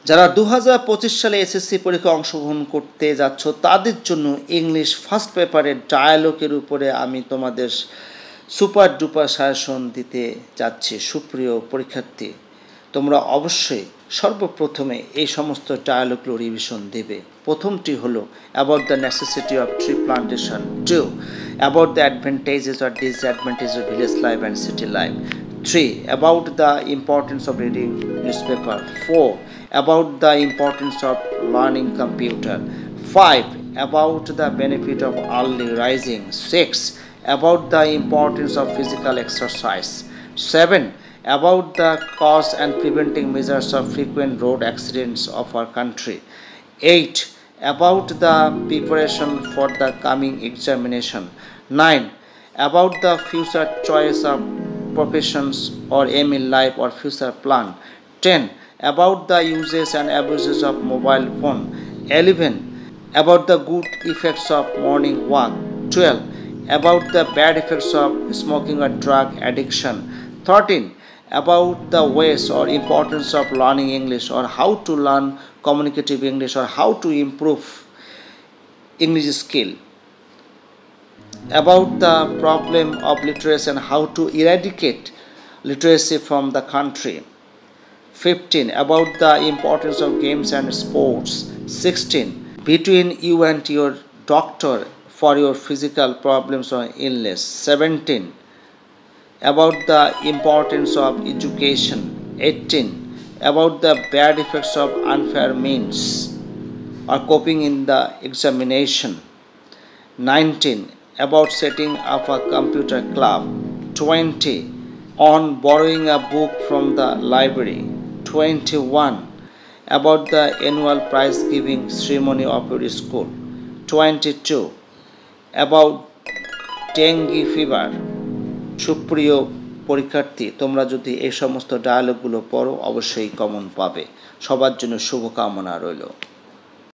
যারা 2025 সালে এসএসসি পরীক্ষায় অংশগ্রহণ করতে যাচ্ছ তাদের জন্য ইংলিশ ফার্স্ট পেপারের ডায়ালগের উপরে আমি তোমাদের সুপার ডুপার সাজেশন দিতে যাচ্ছি। সুপ্রিয় পরীক্ষার্থী, তোমরা অবশ্যই সর্বপ্রথমে এই সমস্ত ডায়ালগগুলো রিভিশন দেবে। প্রথমটি হলো about the necessity of tree plantation, 2 about the advantages or disadvantages of village life and city life, 3 about the importance of reading newspaper, 4 about the importance of learning computer, 5 about the benefit of early rising, 6 about the importance of physical exercise, 7 about the cause and preventing measures of frequent road accidents of our country, 8 about the preparation for the coming examination, 9 about the future choice of professions or aim in life or future plan, 10 about the uses and abuses of mobile phone, 11 about the good effects of morning walk, 12 about the bad effects of smoking or drug addiction, 13 about the ways or importance of learning English or how to learn communicative English or how to improve English skill, about the problem of literacy and how to eradicate literacy from the country, 15 about the importance of games and sports, 16 between you and your doctor for your physical problems or illness, 17 about the importance of education, 18 about the bad effects of unfair means or coping in the examination, 19 about setting up a computer club, 20 on borrowing a book from the library, 21 about the annual prize giving ceremony of your school, 22 about dengue fever. সুপ্রিয় পরীক্ষার্থী, তোমরা যদি এই সমস্ত ডায়ালগগুলো পড়ো অবশ্যই common পাবে। সবার জন্য শুভকামনা রইল।